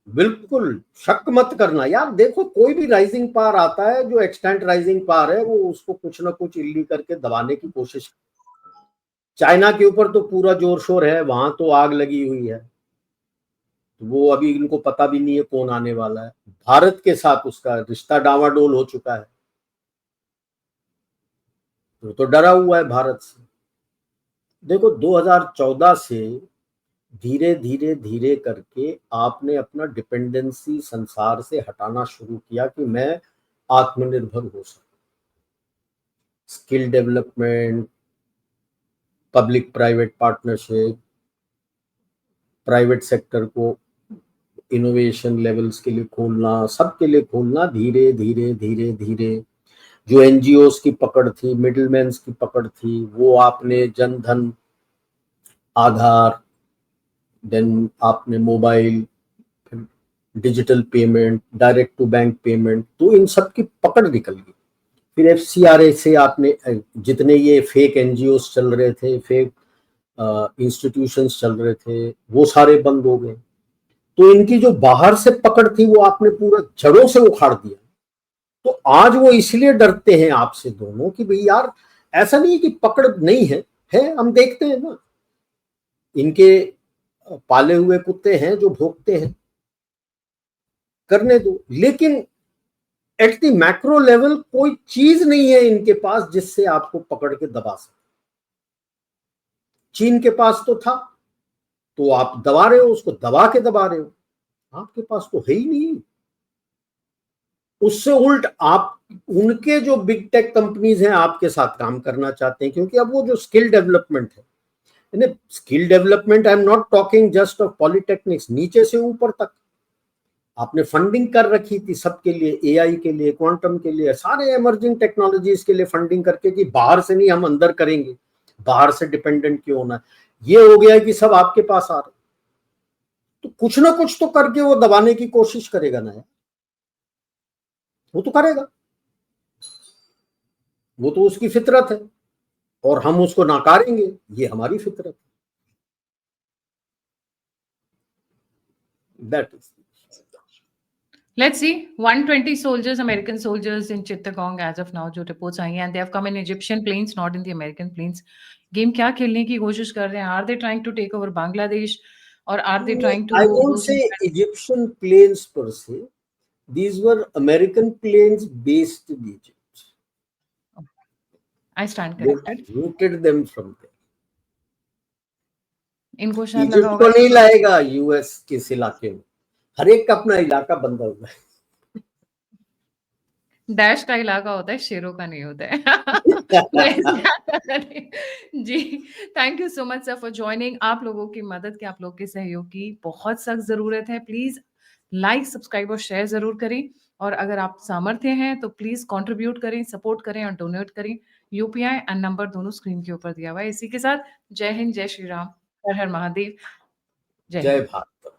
बिल्कुल शक मत करना यार, देखो कोई भी राइजिंग पावर आता है, जो एक्सटेंट राइजिंग पावर है वो उसको कुछ ना कुछ इल्ली करके दबाने की कोशिश। चाइना के ऊपर तो पूरा जोर शोर है, वहां तो आग लगी हुई है, तो वो अभी इनको पता भी नहीं है कौन आने वाला है। भारत के साथ उसका रिश्ता डावाडोल हो चुका है, तो डरा हुआ है भारत से। देखो 2014 से धीरे धीरे धीरे करके आपने अपना डिपेंडेंसी संसार से हटाना शुरू किया कि मैं आत्मनिर्भर हो सकूं। Skill development, public private partnership, private sector को इनोवेशन लेवल्स के लिए खोलना, सबके लिए खोलना, धीरे धीरे धीरे धीरे जो एनजीओस की पकड़ थी, मिडिलमैन्स की पकड़ थी, वो आपने जनधन, आधार, देन आपने mobile, digital payment, direct to bank payment, तो इन सब की पकड़ निकल गई। फिर एफसीआरए से आपने जितने ये फेक एनजीओस चल रहे थे, फेक इंस्टीट्यूशंस चल रहे थे, वो सारे बंद हो गए। तो इनकी जो बाहर से पकड़ थी वो आपने पूरा जड़ों से उखाड़ दिया। तो आज वो इसलिए डरते हैं आपसे दोनों कि भाई यार ऐसा नहीं है कि पकड़ नहीं है हम देखते हैं ना, इनके पाले हुए कुत्ते हैं जो भोंकते हैं, करने दो। लेकिन एट द मैक्रो लेवल कोई चीज नहीं है इनके पास जिससे आपको पकड़ के दबा सके। चीन के पास तो था, तो आप दबा रहे हो, उसको दबा के दबा रहे हो। आपके पास तो है ही नहीं। उससे उल्ट आप, उनके जो बिग टेक कंपनीज हैं आपके साथ काम करना चाहते हैं, क्योंकि अब वो जो स्किल डेवलपमेंट है, skill development, I am not talking just of polytechnics, नीचे से ऊपर तक आपने फंडिंग कर रखी थी सबके लिए, एआई के लिए, क्वांटम के लिए, सारे इमर्जिंग टेक्नोलॉजीज के लिए फंडिंग करके कि बाहर से नहीं हम अंदर करेंगे, बाहर से डिपेंडेंट क्यों होना। ये हो गया है कि सब आपके पास आ रहे, तो कुछ ना कुछ तो करके वो दबाने की कोशिश करेगा ना, वो तो करेगा, वो तो उसकी फितरत है, और हम उसको नकारेंगे, ये हमारी फितरत है। That is, Let's see, 120 soldiers, American soldiers in Chittagong as of now, जो reports आई हैं, and they have come in Egyptian planes, not in the American planes. Game क्या खेलने की कोशिश कर रहे हैं? Are they trying to take over Bangladesh, or are they trying to I do won't say some? Egyptian planes per se. These were American planes based in Egypt. I stand They corrected. routed them from there. इनको शायद लगा Egypt को होगा नहीं लाएगा US के इस इलाके में, हर एक का अपना इलाका बंदा हुआ है। डैश का इलाका होता है, शेरों का नहीं होता है। जी, thank you so much sir for joining. आप लोगों की मदद की, आप लोगों के सहयोग की बहुत सख्त ज़रूरत है। प्लीज़ लाइक, सब्सक्राइब और शेयर ज़रूर करें। और अगर आप सामर्थ्य हैं तो प्लीज कंट्रीब्यूट करें, सपोर्ट करें और डोनेट करें। यूपीआई एंड नंबर दोनों स्क्रीन के ऊपर दिया हुआ है। इसी के साथ जय हिंद, जय श्री राम, हर हर महादेव, जय जय हिंद। भारत।